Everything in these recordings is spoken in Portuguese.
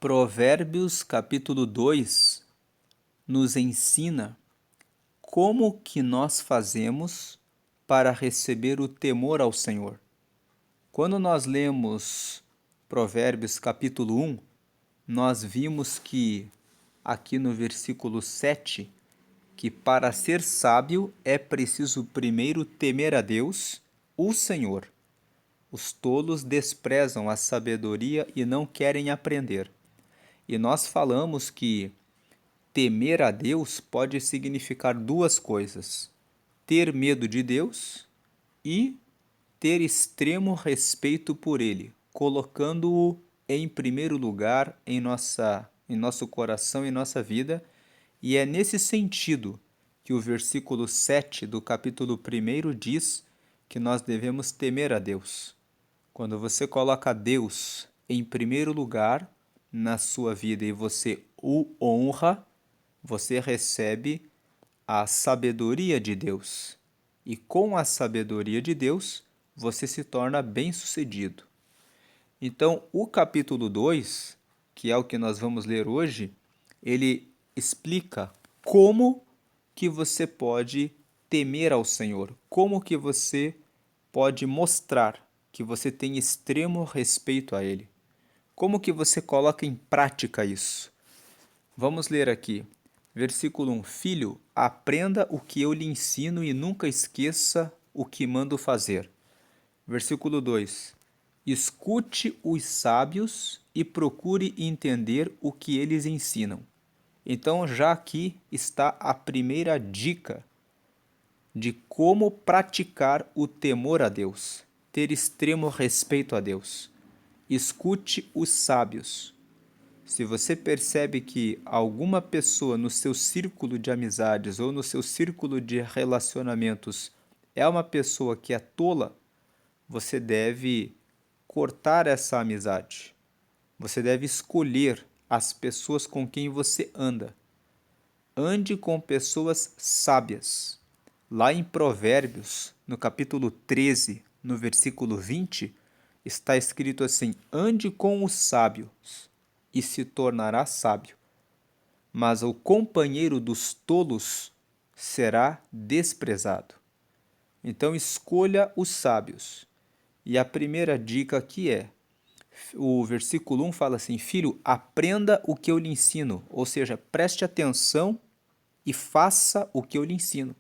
Provérbios capítulo 2 nos ensina como que nós fazemos para receber o temor ao Senhor. Quando nós lemos Provérbios capítulo 1, nós vimos que aqui no versículo 7, que para ser sábio é preciso primeiro temer a Deus, o Senhor. Os tolos desprezam a sabedoria e não querem aprender. E nós falamos que temer a Deus pode significar duas coisas: ter medo de Deus e ter extremo respeito por Ele, colocando-o em primeiro lugar em nosso coração e nossa vida. E é nesse sentido que o versículo 7 do capítulo 1 diz que nós devemos temer a Deus. Quando você coloca Deus em primeiro lugar na sua vida e você o honra, você recebe a sabedoria de Deus. E com a sabedoria de Deus, você se torna bem-sucedido. Então, o capítulo 2, que é o que nós vamos ler hoje, ele explica como que você pode temer ao Senhor, como que você pode mostrar que você tem extremo respeito a Ele. Como que você coloca em prática isso? Vamos ler aqui. Versículo 1. Filho, aprenda o que eu lhe ensino e nunca esqueça o que mando fazer. Versículo 2. Escute os sábios e procure entender o que eles ensinam. Então, já aqui está a primeira dica de como praticar o temor a Deus, ter extremo respeito a Deus. Escute os sábios. Se você percebe que alguma pessoa no seu círculo de amizades ou no seu círculo de relacionamentos é uma pessoa que é tola, você deve cortar essa amizade. Você deve escolher as pessoas com quem você anda. Ande com pessoas sábias. Lá em Provérbios, no capítulo 13, no versículo 20, está escrito assim: ande com os sábios e se tornará sábio, mas o companheiro dos tolos será desprezado. Então escolha os sábios. E a primeira dica aqui é, o versículo 1 fala assim: filho, aprenda o que eu lhe ensino, ou seja, preste atenção e faça o que eu lhe ensino.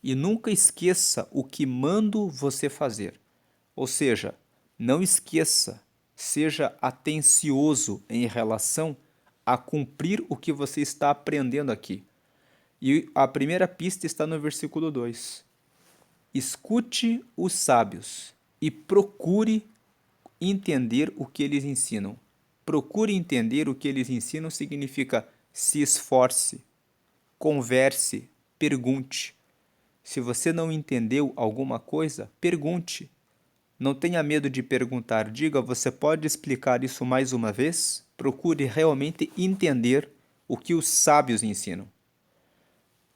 E nunca esqueça o que mando você fazer. Ou seja, não esqueça, seja atencioso em relação a cumprir o que você está aprendendo aqui. E a primeira pista está no versículo 2. Escute os sábios e procure entender o que eles ensinam. Procure entender o que eles ensinam significa se esforce, converse, pergunte. Se você não entendeu alguma coisa, pergunte. Não tenha medo de perguntar. Diga, você pode explicar isso mais uma vez? Procure realmente entender o que os sábios ensinam.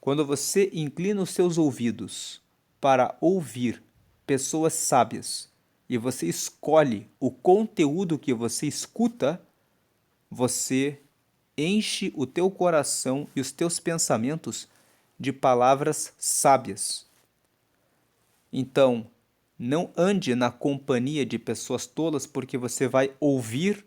Quando você inclina os seus ouvidos para ouvir pessoas sábias e você escolhe o conteúdo que você escuta, você enche o teu coração e os teus pensamentos de palavras sábias. Então, não ande na companhia de pessoas tolas, porque você vai ouvir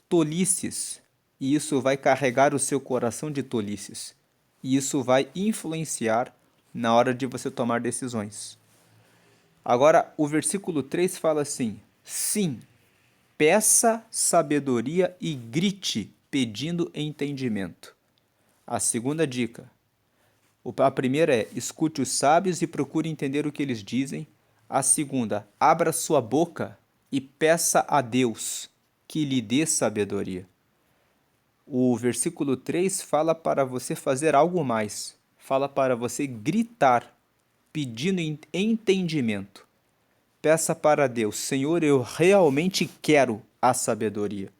tolices, e isso vai carregar o seu coração de tolices, e isso vai influenciar na hora de você tomar decisões. Agora, o versículo 3 fala assim: sim, peça sabedoria e grite pedindo entendimento. A segunda dica. A primeira é: escute os sábios e procure entender o que eles dizem. A segunda: abra sua boca e peça a Deus que lhe dê sabedoria. O versículo 3 fala para você fazer algo mais. Fala para você gritar, pedindo entendimento. Peça para Deus: Senhor, eu realmente quero a sabedoria.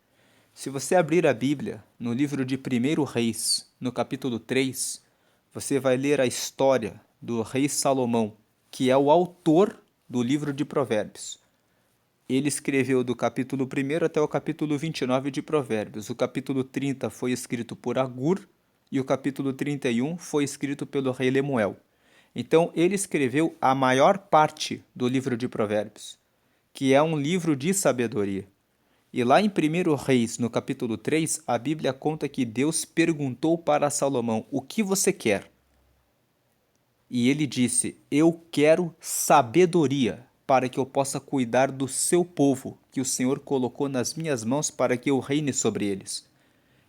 Se você abrir a Bíblia no livro de 1 Reis, no capítulo 3, você vai ler a história do rei Salomão, que é o autor do livro de Provérbios. ele escreveu do capítulo 1 até o capítulo 29 de Provérbios. O capítulo 30 foi escrito por Agur e o capítulo 31 foi escrito pelo rei Lemuel. Então, ele escreveu a maior parte do livro de Provérbios, que é um livro de sabedoria. E lá em 1 Reis, no capítulo 3, a Bíblia conta que Deus perguntou para Salomão: o que você quer? E ele disse: eu quero sabedoria para que eu possa cuidar do seu povo, que o Senhor colocou nas minhas mãos para que eu reine sobre eles.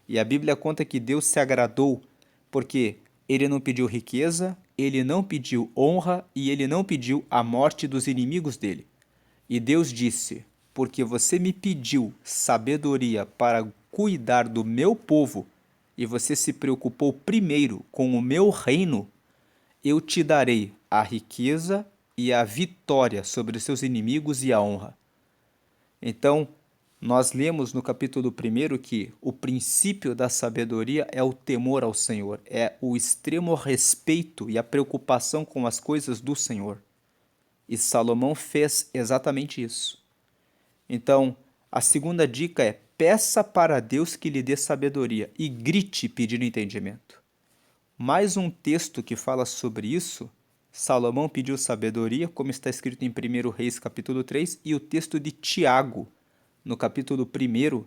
E a Bíblia conta que Deus se agradou, porque ele não pediu riqueza, ele não pediu honra e ele não pediu a morte dos inimigos dele. E Deus disse: porque você me pediu sabedoria para cuidar do meu povo e você se preocupou primeiro com o meu reino, eu te darei a riqueza e a vitória sobre os seus inimigos e a honra. Então, nós lemos no capítulo 1 que o princípio da sabedoria é o temor ao Senhor, é o extremo respeito e a preocupação com as coisas do Senhor. E Salomão fez exatamente isso. Então, a segunda dica é: peça para Deus que lhe dê sabedoria e grite pedindo entendimento. Mais um texto que fala sobre isso: Salomão pediu sabedoria, como está escrito em 1 Reis capítulo 3, e o texto de Tiago, no capítulo 1,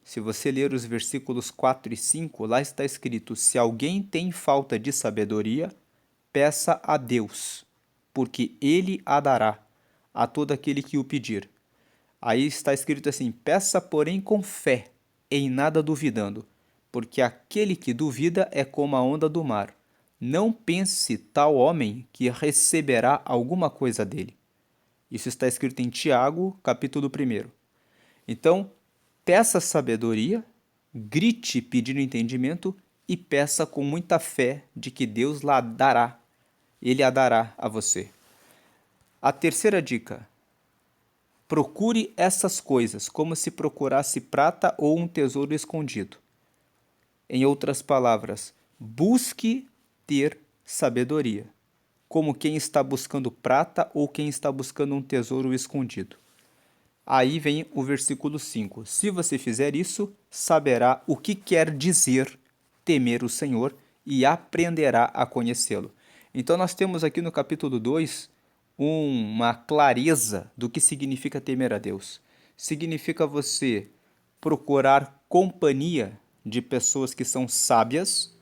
se você ler os versículos 4 e 5, lá está escrito: se alguém tem falta de sabedoria, peça a Deus, porque ele a dará a todo aquele que o pedir. Aí está escrito assim: peça, porém, com fé, em nada duvidando, porque aquele que duvida é como a onda do mar. Não pense tal homem que receberá alguma coisa dele. Isso está escrito em Tiago, capítulo 1. Então, peça sabedoria, grite pedindo entendimento e peça com muita fé de que Deus lá dará. Ele a dará a você. A terceira dica: procure essas coisas como se procurasse prata ou um tesouro escondido. Em outras palavras, busque ter sabedoria, como quem está buscando prata ou quem está buscando um tesouro escondido. Aí vem o versículo 5. Se você fizer isso, saberá o que quer dizer temer o Senhor e aprenderá a conhecê-lo. Então nós temos aqui no capítulo 2 uma clareza do que significa temer a Deus. Significa você procurar companhia de pessoas que são sábias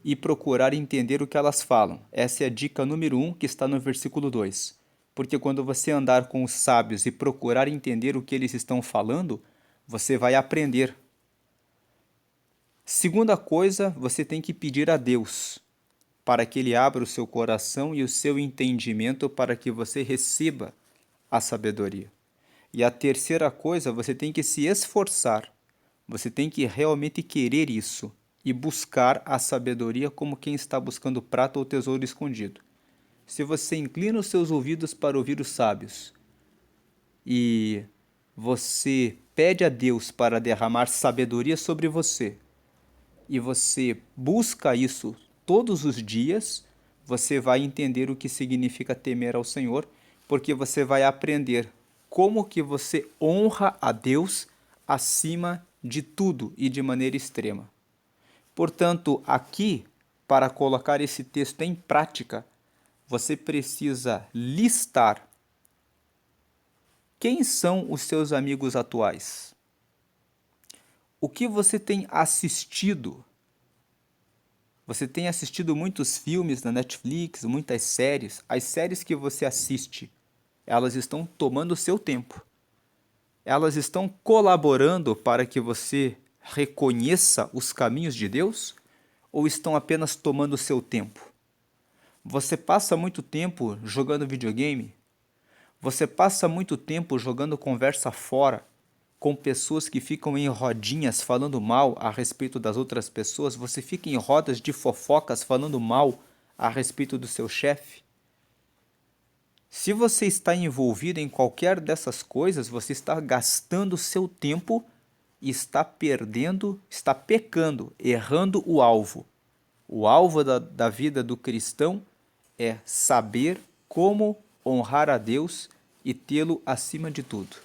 e procurar entender o que elas falam. Essa é a dica número 1 que está no versículo 2. Porque quando você andar com os sábios e procurar entender o que eles estão falando, você vai aprender. Segunda coisa, você tem que pedir a Deus para que Ele abra o seu coração e o seu entendimento para que você receba a sabedoria. E a terceira coisa, você tem que se esforçar. Você tem que realmente querer isso e buscar a sabedoria como quem está buscando prata ou tesouro escondido. Se você inclina os seus ouvidos para ouvir os sábios e você pede a Deus para derramar sabedoria sobre você e você busca isso todos os dias, você vai entender o que significa temer ao Senhor, porque você vai aprender como que você honra a Deus acima de tudo e de maneira extrema. Portanto, aqui, para colocar esse texto em prática, você precisa listar quem são os seus amigos atuais. O que você tem assistido? Você tem assistido muitos filmes na Netflix, muitas séries. As séries que você assiste, elas estão tomando o seu tempo. Elas estão colaborando para que você reconheça os caminhos de Deus ou estão apenas tomando o seu tempo? Você passa muito tempo jogando videogame? Você passa muito tempo jogando conversa fora com pessoas que ficam em rodinhas falando mal a respeito das outras pessoas? Você fica em rodas de fofocas falando mal a respeito do seu chefe? Se você está envolvido em qualquer dessas coisas, você está gastando seu tempo e está perdendo, está pecando, errando o alvo. O alvo da vida do cristão é saber como honrar a Deus e tê-lo acima de tudo.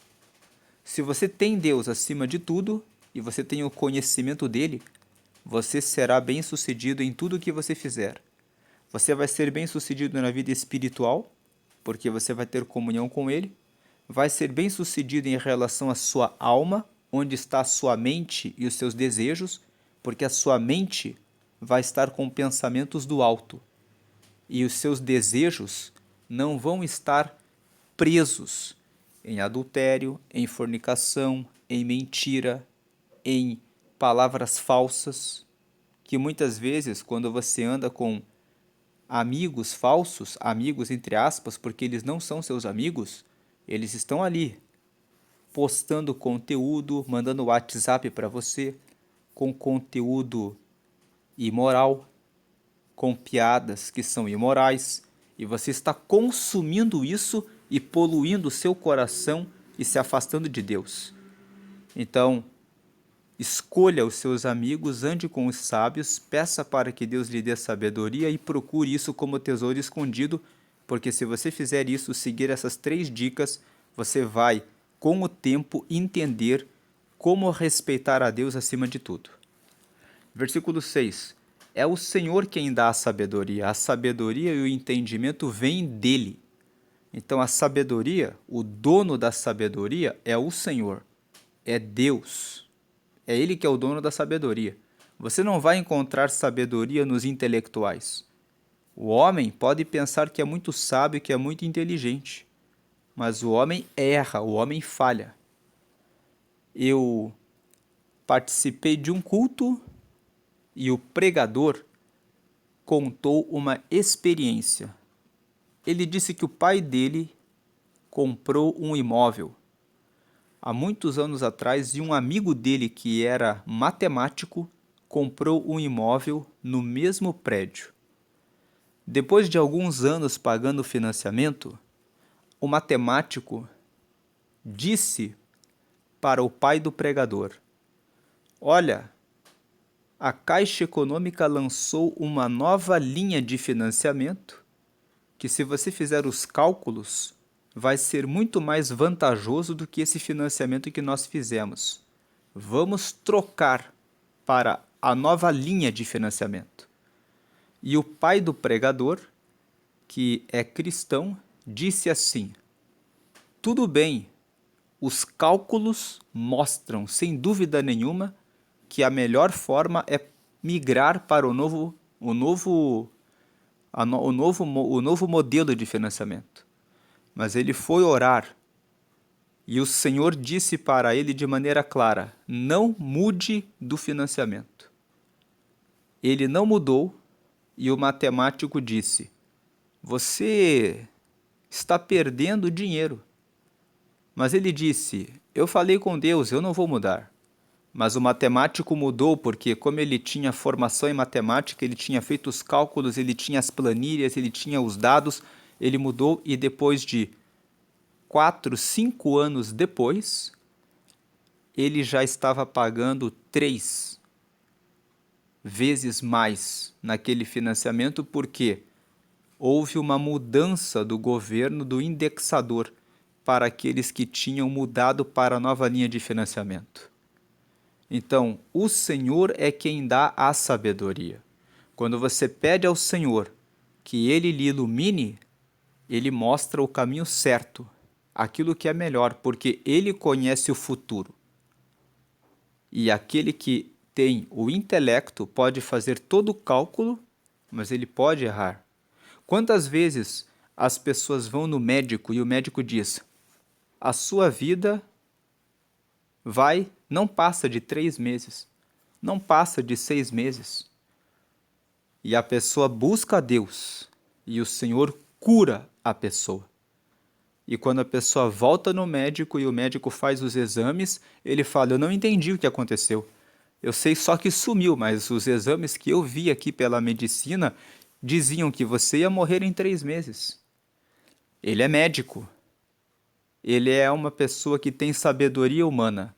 Se você tem Deus acima de tudo e você tem o conhecimento dele, você será bem-sucedido em tudo o que você fizer. Você vai ser bem-sucedido na vida espiritual, porque você vai ter comunhão com ele. Vai ser bem-sucedido em relação à sua alma, onde está a sua mente e os seus desejos, porque a sua mente vai estar com pensamentos do alto. E os seus desejos não vão estar presos em adultério, em fornicação, em mentira, em palavras falsas, que muitas vezes, quando você anda com amigos falsos, amigos entre aspas, porque eles não são seus amigos, eles estão ali postando conteúdo, mandando WhatsApp para você com conteúdo imoral, com piadas que são imorais, e você está consumindo isso e poluindo o seu coração e se afastando de Deus. Então, escolha os seus amigos, ande com os sábios, peça para que Deus lhe dê sabedoria e procure isso como tesouro escondido, porque se você fizer isso, seguir essas 3 dicas, você vai, com o tempo, entender como respeitar a Deus acima de tudo. Versículo 6. É o Senhor quem dá a sabedoria e o entendimento vêm dele. Então a sabedoria, o dono da sabedoria é o Senhor, é Deus. É ele que é o dono da sabedoria. Você não vai encontrar sabedoria nos intelectuais. O homem pode pensar que é muito sábio, que é muito inteligente, mas o homem erra, o homem falha. Eu participei de um culto e o pregador contou uma experiência. Ele disse que o pai dele comprou um imóvel há muitos anos atrás e um amigo dele, que era matemático, comprou um imóvel no mesmo prédio. Depois de alguns anos pagando o financiamento, o matemático disse para o pai do pregador: Olha, a Caixa Econômica lançou uma nova linha de financiamento que, se você fizer os cálculos, vai ser muito mais vantajoso do que esse financiamento que nós fizemos. Vamos trocar para a nova linha de financiamento. E o pai do pregador, que é cristão, disse assim: tudo bem, os cálculos mostram, sem dúvida nenhuma, que a melhor forma é migrar para o novo modelo de financiamento. Mas ele foi orar e o Senhor disse para ele de maneira clara: não mude do financiamento. Ele não mudou e o matemático disse: você está perdendo dinheiro. Mas ele disse: eu falei com Deus, eu não vou mudar. Mas o matemático mudou porque, como ele tinha formação em matemática, ele tinha feito os cálculos, ele tinha as planilhas, ele tinha os dados, ele mudou e depois de 4, 5 anos depois, ele já estava pagando 3 vezes mais naquele financiamento, porque houve uma mudança do governo, do indexador, para aqueles que tinham mudado para a nova linha de financiamento. Então, o Senhor é quem dá a sabedoria. Quando você pede ao Senhor que Ele lhe ilumine, Ele mostra o caminho certo, aquilo que é melhor, porque Ele conhece o futuro. E aquele que tem o intelecto pode fazer todo o cálculo, mas ele pode errar. Quantas vezes as pessoas vão no médico e o médico diz: a sua vida não passa de 3 meses, não passa de 6 meses. E a pessoa busca a Deus e o Senhor cura a pessoa. E quando a pessoa volta no médico e o médico faz os exames, ele fala: eu não entendi o que aconteceu. Eu sei só que sumiu, mas os exames que eu vi aqui pela medicina diziam que você ia morrer em 3 meses. Ele é médico. Ele é uma pessoa que tem sabedoria humana,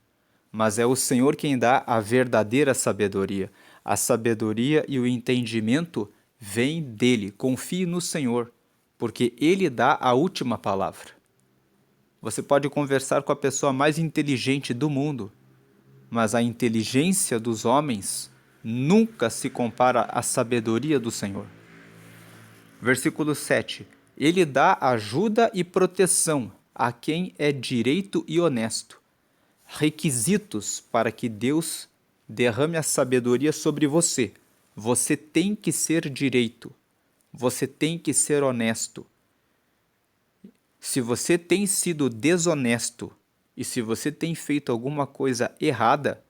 mas é o Senhor quem dá a verdadeira sabedoria. A sabedoria e o entendimento vêm dele. Confie no Senhor, porque Ele dá a última palavra. Você pode conversar com a pessoa mais inteligente do mundo, mas a inteligência dos homens nunca se compara à sabedoria do Senhor. Versículo 7. Ele dá ajuda e proteção a quem é direito e honesto. Requisitos para que Deus derrame a sabedoria sobre você. Você tem que ser direito. Você tem que ser honesto. Se você tem sido desonesto e se você tem feito alguma coisa errada,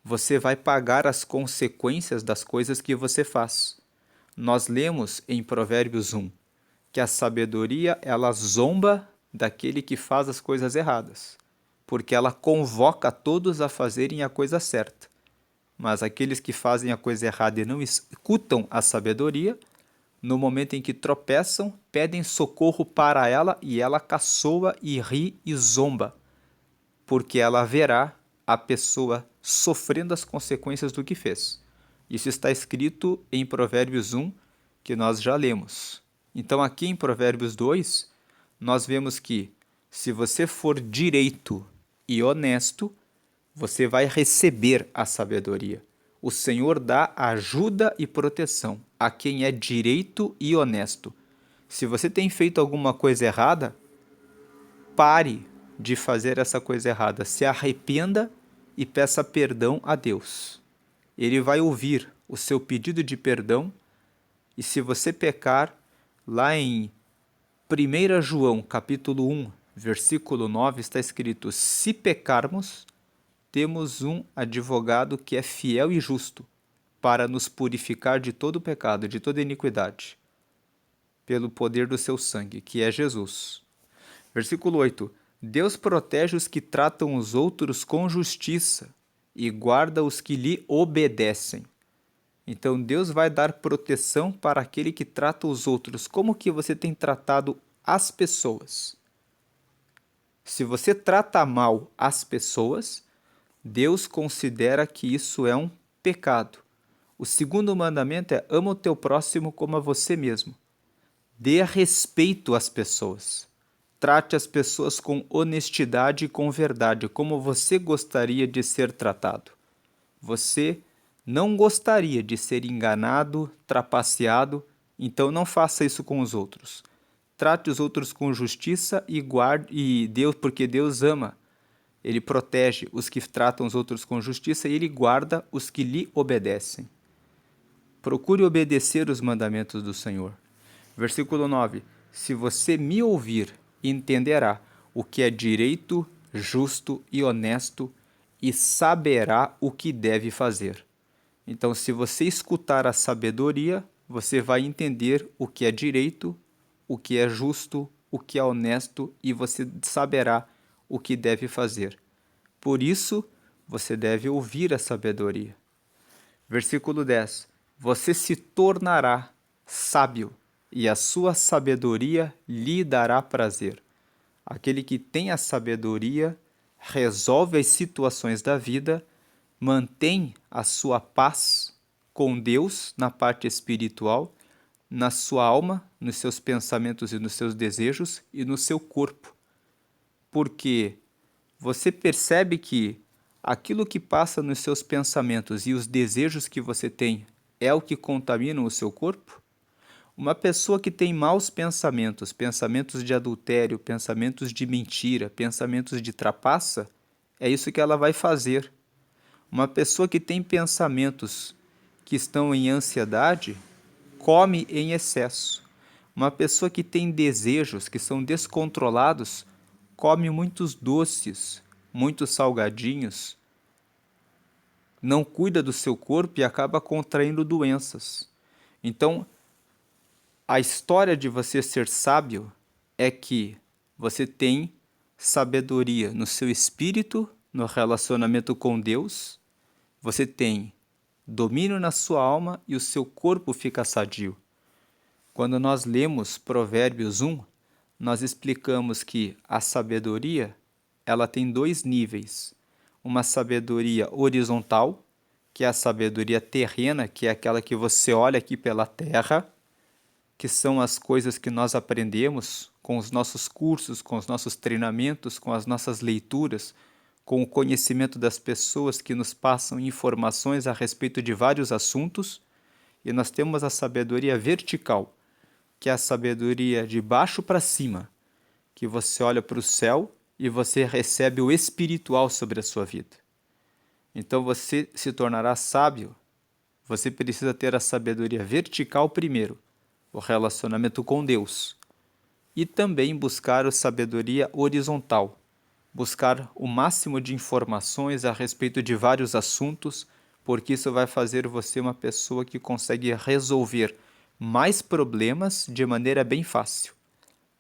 você vai pagar as consequências das coisas que você faz. Nós lemos em Provérbios 1 que a sabedoria ela zomba daquele que faz as coisas erradas, porque ela convoca todos a fazerem a coisa certa. Mas aqueles que fazem a coisa errada e não escutam a sabedoria, no momento em que tropeçam, pedem socorro para ela e ela caçoa e ri e zomba, porque ela verá a pessoa sofrendo as consequências do que fez. Isso está escrito em Provérbios 1, que nós já lemos. Então, aqui em Provérbios 2, nós vemos que se você for direito e honesto, você vai receber a sabedoria. O Senhor dá ajuda e proteção a quem é direito e honesto. Se você tem feito alguma coisa errada, pare de fazer essa coisa errada. Se arrependa e peça perdão a Deus. Ele vai ouvir o seu pedido de perdão e se você pecar, lá em 1 João capítulo 1, versículo 9, está escrito: se pecarmos, temos um advogado que é fiel e justo para nos purificar de todo pecado, de toda iniquidade, pelo poder do seu sangue, que é Jesus. Versículo 8. Deus protege os que tratam os outros com justiça e guarda os que lhe obedecem. Então Deus vai dar proteção para aquele que trata os outros. Como que você tem tratado as pessoas? Se você trata mal as pessoas, Deus considera que isso é um pecado. O segundo mandamento é: ama o teu próximo como a você mesmo. Dê respeito às pessoas. Trate as pessoas com honestidade e com verdade, como você gostaria de ser tratado. Você não gostaria de ser enganado, trapaceado, então não faça isso com os outros. Trate os outros com justiça e guarde Deus, porque Deus ama. Ele protege os que tratam os outros com justiça e ele guarda os que lhe obedecem. Procure obedecer os mandamentos do Senhor. Versículo 9. Se você me ouvir, entenderá o que é direito, justo e honesto e saberá o que deve fazer. Então, se você escutar a sabedoria, você vai entender o que é direito, o que é justo, o que é honesto e você saberá o que deve fazer. Por isso, você deve ouvir a sabedoria. Versículo 10. Você se tornará sábio e a sua sabedoria lhe dará prazer. Aquele que tem a sabedoria resolve as situações da vida, mantém a sua paz com Deus na parte espiritual, na sua alma, nos seus pensamentos e nos seus desejos e no seu corpo. Porque você percebe que aquilo que passa nos seus pensamentos e os desejos que você tem é o que contamina o seu corpo? Uma pessoa que tem maus pensamentos, pensamentos de adultério, pensamentos de mentira, pensamentos de trapaça, é isso que ela vai fazer. Uma pessoa que tem pensamentos que estão em ansiedade, come em excesso. Uma pessoa que tem desejos que são descontrolados, come muitos doces, muitos salgadinhos, não cuida do seu corpo e acaba contraindo doenças. Então, a história de você ser sábio é que você tem sabedoria no seu espírito, no relacionamento com Deus, você tem domínio na sua alma e o seu corpo fica sadio. Quando nós lemos Provérbios 1, nós explicamos que a sabedoria, ela tem dois níveis. Uma sabedoria horizontal, que é a sabedoria terrena, que é aquela que você olha aqui pela terra, que são as coisas que nós aprendemos com os nossos cursos, com os nossos treinamentos, com as nossas leituras, com o conhecimento das pessoas que nos passam informações a respeito de vários assuntos, e nós temos a sabedoria vertical, que é a sabedoria de baixo para cima, que você olha para o céu e você recebe o espiritual sobre a sua vida. Então você se tornará sábio. Você precisa ter a sabedoria vertical primeiro, o relacionamento com Deus, e também buscar a sabedoria horizontal, buscar o máximo de informações a respeito de vários assuntos, porque isso vai fazer você uma pessoa que consegue resolver mais problemas de maneira bem fácil.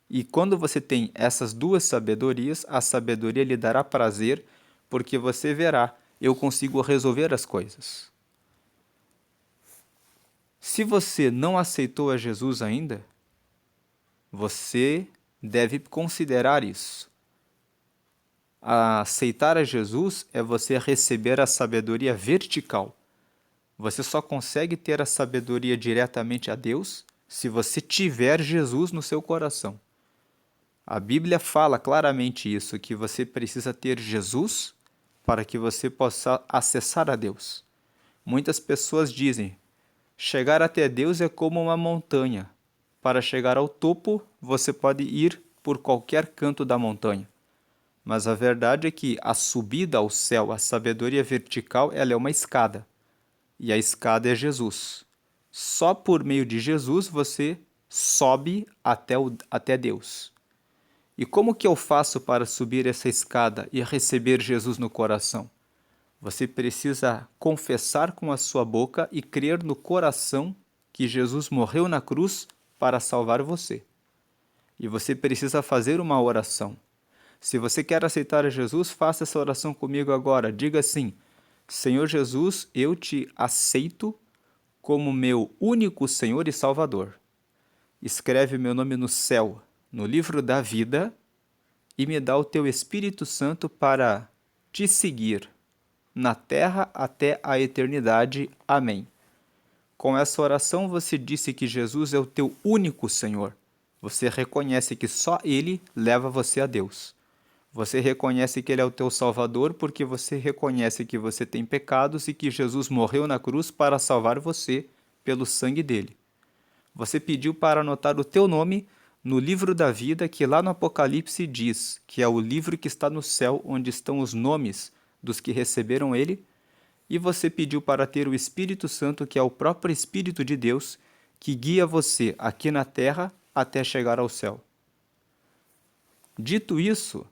E quando você tem essas duas sabedorias, a sabedoria lhe dará prazer, porque você verá, eu consigo resolver as coisas. Se você não aceitou a Jesus ainda, você deve considerar isso. Aceitar a Jesus é você receber a sabedoria vertical. Você só consegue ter a sabedoria diretamente a Deus se você tiver Jesus no seu coração. A Bíblia fala claramente isso, que você precisa ter Jesus para que você possa acessar a Deus. Muitas pessoas dizem, chegar até Deus é como uma montanha. Para chegar ao topo, você pode ir por qualquer canto da montanha. Mas a verdade é que a subida ao céu, a sabedoria vertical, ela é uma escada. E a escada é Jesus. Só por meio de Jesus você sobe até Deus. E como que eu faço para subir essa escada e receber Jesus no coração? Você precisa confessar com a sua boca e crer no coração que Jesus morreu na cruz para salvar você. E você precisa fazer uma oração. Se você quer aceitar a Jesus, faça essa oração comigo agora. Diga assim: Senhor Jesus, eu te aceito como meu único Senhor e Salvador. Escreve meu nome no céu, no livro da vida, e me dá o teu Espírito Santo para te seguir na terra até a eternidade. Amém. Com essa oração você disse que Jesus é o teu único Senhor. Você reconhece que só Ele leva você a Deus. Você reconhece que Ele é o teu Salvador porque você reconhece que você tem pecados e que Jesus morreu na cruz para salvar você pelo sangue dele. Você pediu para anotar o teu nome no livro da vida, que lá no Apocalipse diz que é o livro que está no céu, onde estão os nomes dos que receberam ele, e você pediu para ter o Espírito Santo, que é o próprio Espírito de Deus, que guia você aqui na terra até chegar ao céu. Dito isso,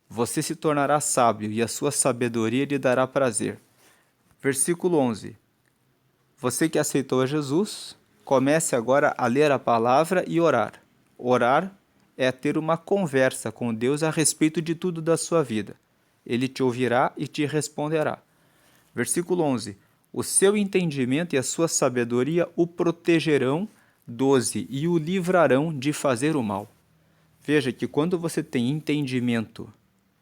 você se tornará sábio e a sua sabedoria lhe dará prazer. Versículo 11. Você que aceitou a Jesus, comece agora a ler a palavra e orar. Orar é ter uma conversa com Deus a respeito de tudo da sua vida. Ele te ouvirá e te responderá. Versículo 11. O seu entendimento e a sua sabedoria o protegerão. 12. E o livrarão de fazer o mal. Veja que quando você tem entendimento,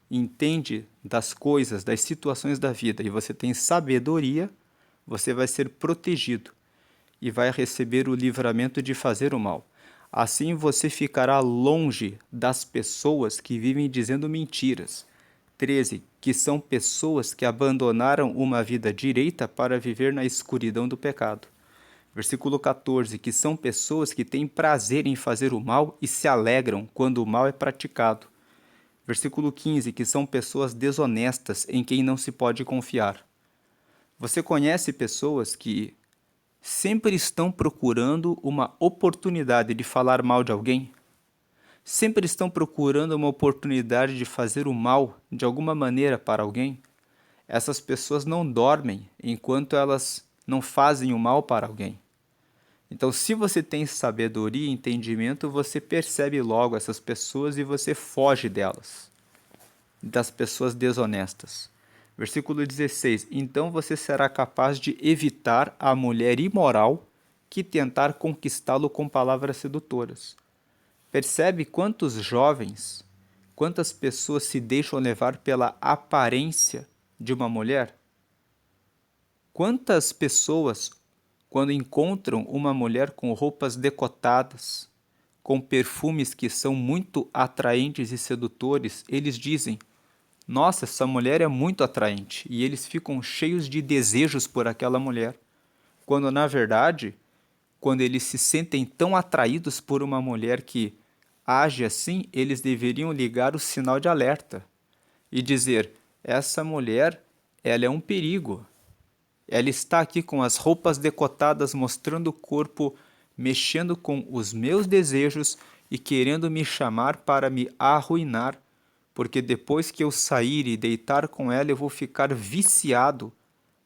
entende das coisas, das situações da vida, e você tem sabedoria, você vai ser protegido e vai receber o livramento de fazer o mal. Assim você ficará longe das pessoas que vivem dizendo mentiras. 13. Que são pessoas que abandonaram uma vida direita para viver na escuridão do pecado. Versículo 14. Que são pessoas que têm prazer em fazer o mal e se alegram quando o mal é praticado. Versículo 15. Que são pessoas desonestas em quem não se pode confiar. Você conhece pessoas que sempre estão procurando uma oportunidade de falar mal de alguém? Sempre estão procurando uma oportunidade de fazer o mal de alguma maneira para alguém? Essas pessoas não dormem enquanto elas não fazem o mal para alguém. Então, se você tem sabedoria e entendimento, você percebe logo essas pessoas e você foge delas, das pessoas desonestas. Versículo 16. Então você será capaz de evitar a mulher imoral que tentar conquistá-lo com palavras sedutoras. Percebe quantos jovens, quantas pessoas se deixam levar pela aparência de uma mulher? Quantas pessoas quando encontram uma mulher com roupas decotadas, com perfumes que são muito atraentes e sedutores, eles dizem: nossa, essa mulher é muito atraente, e eles ficam cheios de desejos por aquela mulher. Quando, na verdade, quando eles se sentem tão atraídos por uma mulher que age assim, eles deveriam ligar o sinal de alerta e dizer: essa mulher, ela é um perigo. Ela está aqui com as roupas decotadas, mostrando o corpo, mexendo com os meus desejos e querendo me chamar para me arruinar, porque depois que eu sair e deitar com ela, eu vou ficar viciado,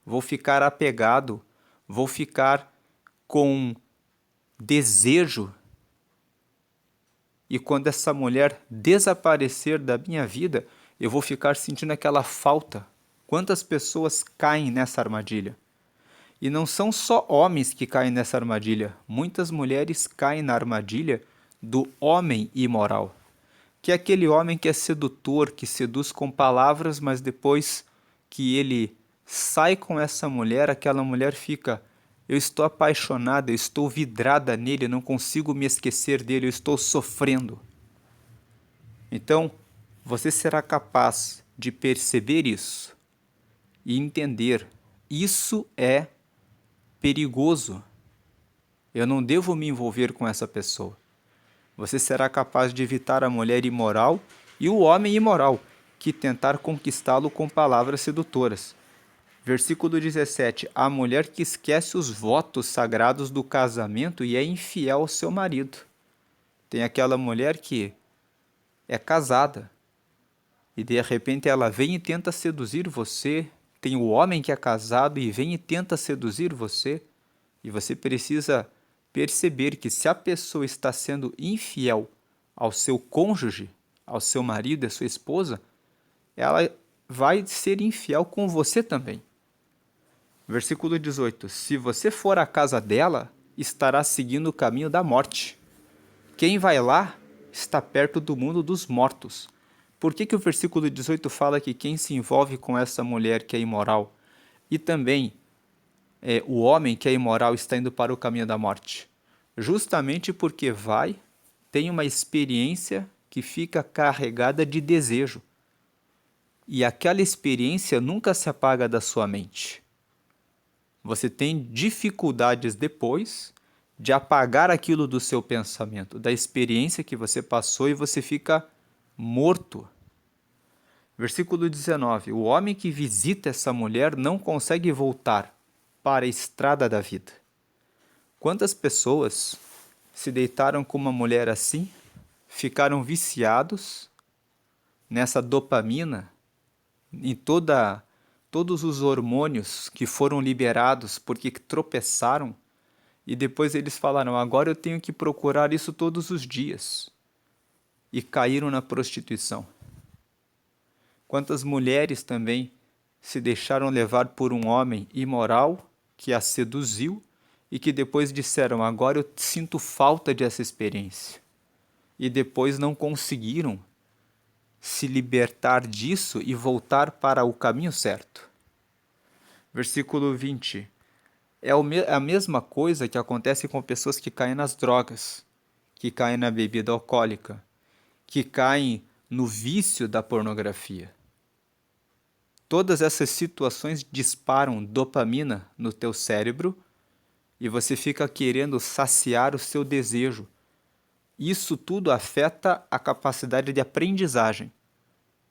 vou ficar apegado, vou ficar com desejo. E quando essa mulher desaparecer da minha vida, eu vou ficar sentindo aquela falta. Quantas pessoas caem nessa armadilha? E não são só homens que caem nessa armadilha. Muitas mulheres caem na armadilha do homem imoral, que é aquele homem que é sedutor, que seduz com palavras, mas depois que ele sai com essa mulher, aquela mulher fica: eu estou apaixonada, eu estou vidrada nele, eu não consigo me esquecer dele, eu estou sofrendo. Então, você será capaz de perceber isso e entender: isso é perigoso. Eu não devo me envolver com essa pessoa. Você será capaz de evitar a mulher imoral e o homem imoral, que tentar conquistá-lo com palavras sedutoras. Versículo 17. A mulher que esquece os votos sagrados do casamento e é infiel ao seu marido. Tem aquela mulher que é casada e de repente ela vem e tenta seduzir você. Tem o homem que é casado e vem e tenta seduzir você. E você precisa perceber que se a pessoa está sendo infiel ao seu cônjuge, ao seu marido, à sua esposa, ela vai ser infiel com você também. Versículo 18. Se você for à casa dela, estará seguindo o caminho da morte. Quem vai lá está perto do mundo dos mortos. Por que o versículo 18 fala que quem se envolve com essa mulher que é imoral e também o homem que é imoral está indo para o caminho da morte? Justamente porque tem uma experiência que fica carregada de desejo. E aquela experiência nunca se apaga da sua mente. Você tem dificuldades depois de apagar aquilo do seu pensamento, da experiência que você passou, e você fica morto. Versículo 19. O homem que visita essa mulher não consegue voltar para a estrada da vida. Quantas pessoas se deitaram com uma mulher assim, ficaram viciados nessa dopamina, em todos os hormônios que foram liberados porque tropeçaram, e depois eles falaram: agora eu tenho que procurar isso todos os dias, e caíram na prostituição. Quantas mulheres também se deixaram levar por um homem imoral que as seduziu e que depois disseram: agora eu sinto falta dessa experiência, e depois não conseguiram se libertar disso e voltar para o caminho certo. Versículo 20. É a mesma coisa que acontece com pessoas que caem nas drogas, que caem na bebida alcoólica, que caem no vício da pornografia. Todas essas situações disparam dopamina no teu cérebro e você fica querendo saciar o seu desejo. Isso tudo afeta a capacidade de aprendizagem,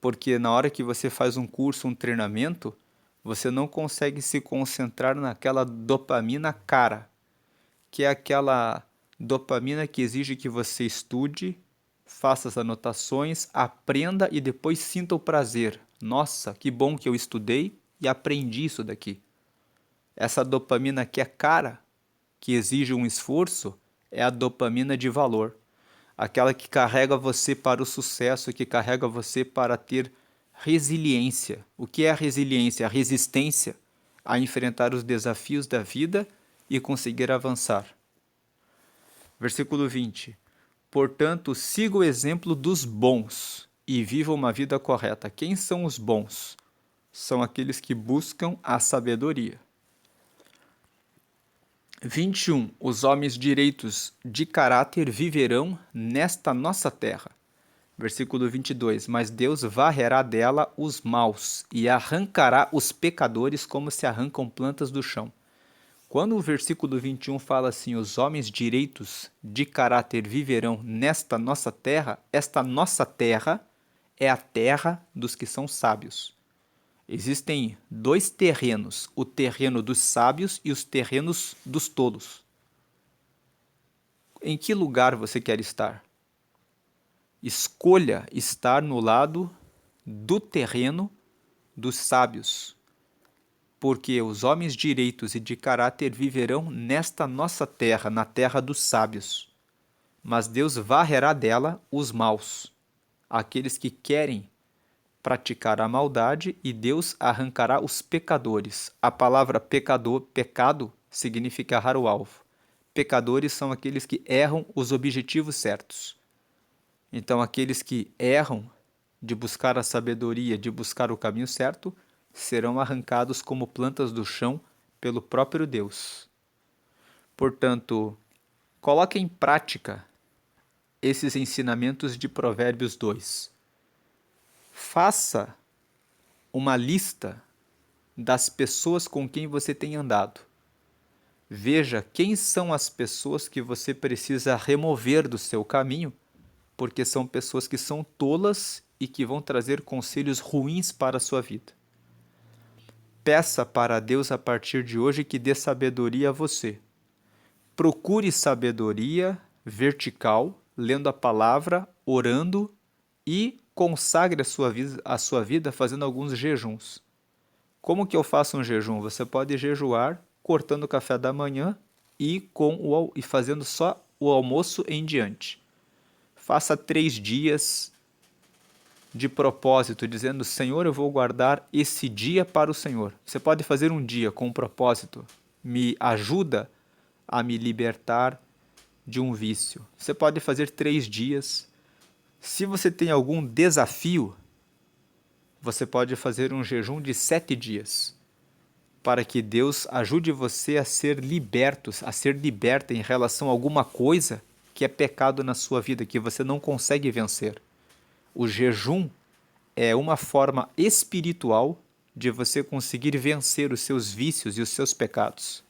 porque na hora que você faz um curso, um treinamento, você não consegue se concentrar naquela dopamina cara, que é aquela dopamina que exige que você estude, faça as anotações, aprenda e depois sinta o prazer. Nossa, que bom que eu estudei e aprendi isso daqui. Essa dopamina que é cara, que exige um esforço, é a dopamina de valor. Aquela que carrega você para o sucesso, que carrega você para ter resiliência. O que é a resiliência? A resistência a enfrentar os desafios da vida e conseguir avançar. Versículo 20. Portanto, siga o exemplo dos bons e viva uma vida correta. Quem são os bons? São aqueles que buscam a sabedoria. 21. Os homens direitos de caráter viverão nesta nossa terra. Versículo 22. Mas Deus varrerá dela os maus e arrancará os pecadores como se arrancam plantas do chão. Quando o versículo 21 fala assim, os homens direitos de caráter viverão nesta nossa terra, esta nossa terra é a terra dos que são sábios. Existem dois terrenos, o terreno dos sábios e os terrenos dos tolos. Em que lugar você quer estar? Escolha estar no lado do terreno dos sábios, porque os homens direitos e de caráter viverão nesta nossa terra, na terra dos sábios. Mas Deus varrerá dela os maus, aqueles que querem praticar a maldade, e Deus arrancará os pecadores. A palavra pecado, significa errar o alvo. Pecadores são aqueles que erram os objetivos certos. Então, aqueles que erram de buscar a sabedoria, de buscar o caminho certo, serão arrancados como plantas do chão pelo próprio Deus. Portanto, coloque em prática esses ensinamentos de Provérbios 2. Faça uma lista das pessoas com quem você tem andado. Veja quem são as pessoas que você precisa remover do seu caminho, porque são pessoas que são tolas e que vão trazer conselhos ruins para a sua vida. Peça para Deus a partir de hoje que dê sabedoria a você. Procure sabedoria vertical, lendo a palavra, orando e consagre a sua vida fazendo alguns jejuns. Como que eu faço um jejum? Você pode jejuar cortando o café da manhã e fazendo só o almoço em diante. Faça 3 dias de propósito, dizendo, Senhor, eu vou guardar esse dia para o Senhor. Você pode fazer um dia com um propósito. Me ajuda a me libertar de um vício. Você pode fazer 3 dias. Se você tem algum desafio, você pode fazer um jejum de 7 dias, para que Deus ajude você a ser liberta em relação a alguma coisa que é pecado na sua vida, que você não consegue vencer. O jejum é uma forma espiritual de você conseguir vencer os seus vícios e os seus pecados.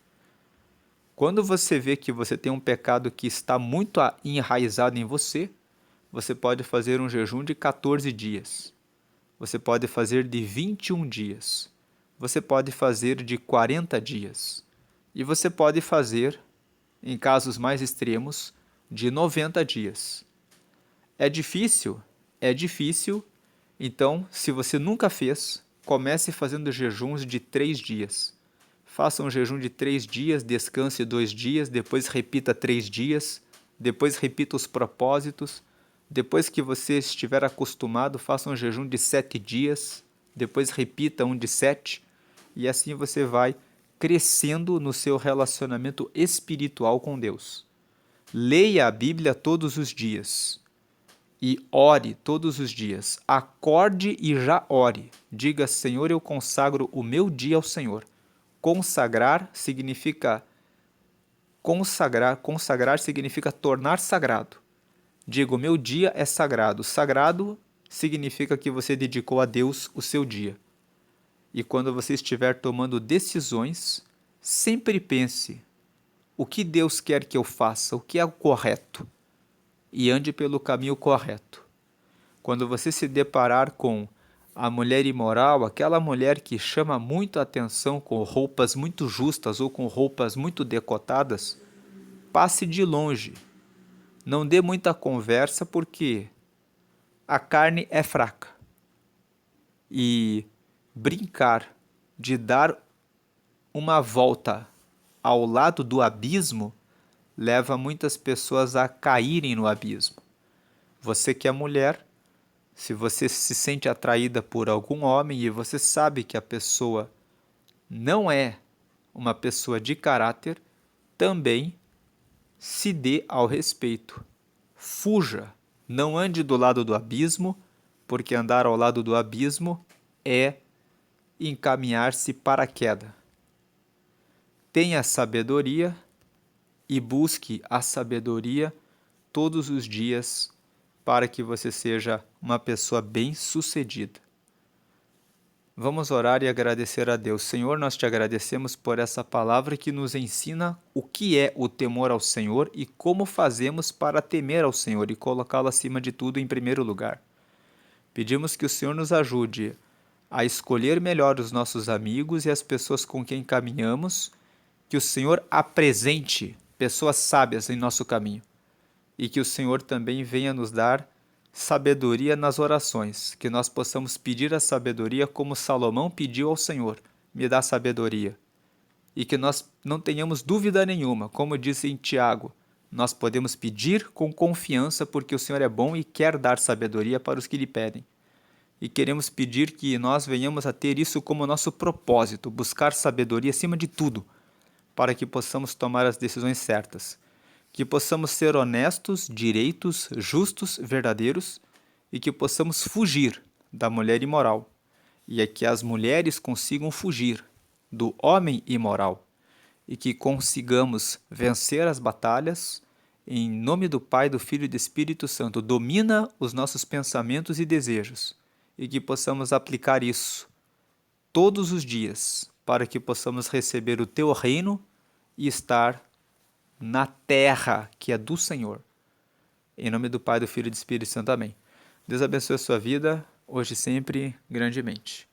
Quando você vê que você tem um pecado que está muito enraizado em você, você pode fazer um jejum de 14 dias. Você pode fazer de 21 dias. Você pode fazer de 40 dias. E você pode fazer, em casos mais extremos, de 90 dias. É difícil? É difícil. Então, se você nunca fez, comece fazendo jejuns de 3 dias. Faça um jejum de 3 dias, descanse 2 dias, depois repita 3 dias, depois repita os propósitos. Depois que você estiver acostumado, faça um jejum de 7 dias, depois repita um de 7, e assim você vai crescendo no seu relacionamento espiritual com Deus. Leia a Bíblia todos os dias e ore todos os dias. Acorde e já ore. Diga, Senhor, eu consagro o meu dia ao Senhor. Consagrar significa tornar sagrado. Digo, meu dia é sagrado. Sagrado significa que você dedicou a Deus o seu dia. E quando você estiver tomando decisões, sempre pense, o que Deus quer que eu faça? O que é o correto? E ande pelo caminho correto. Quando você se deparar com a mulher imoral, aquela mulher que chama muito a atenção com roupas muito justas ou com roupas muito decotadas, passe de longe. Não dê muita conversa porque a carne é fraca. E brincar de dar uma volta ao lado do abismo leva muitas pessoas a caírem no abismo. Você que é mulher, se você se sente atraída por algum homem e você sabe que a pessoa não é uma pessoa de caráter, também se dê ao respeito. Fuja, não ande do lado do abismo, porque andar ao lado do abismo é encaminhar-se para a queda. Tenha sabedoria e busque a sabedoria todos os dias para que você seja uma pessoa bem-sucedida. Vamos orar e agradecer a Deus. Senhor, nós te agradecemos por essa palavra que nos ensina o que é o temor ao Senhor e como fazemos para temer ao Senhor e colocá-lo acima de tudo em primeiro lugar. Pedimos que o Senhor nos ajude a escolher melhor os nossos amigos e as pessoas com quem caminhamos, que o Senhor apresente pessoas sábias em nosso caminho e que o Senhor também venha nos dar sabedoria nas orações, que nós possamos pedir a sabedoria como Salomão pediu ao Senhor: me dá sabedoria. E que nós não tenhamos dúvida nenhuma, como diz em Tiago, nós podemos pedir com confiança porque o Senhor é bom e quer dar sabedoria para os que lhe pedem. E queremos pedir que nós venhamos a ter isso como nosso propósito, buscar sabedoria acima de tudo, para que possamos tomar as decisões certas. Que possamos ser honestos, direitos, justos, verdadeiros e que possamos fugir da mulher imoral e é que as mulheres consigam fugir do homem imoral e que consigamos vencer as batalhas em nome do Pai, do Filho e do Espírito Santo. Domina os nossos pensamentos e desejos e que possamos aplicar isso todos os dias para que possamos receber o teu reino e estar na terra que é do Senhor. Em nome do Pai, do Filho e do Espírito Santo. Amém. Deus abençoe a sua vida, hoje e sempre, grandemente.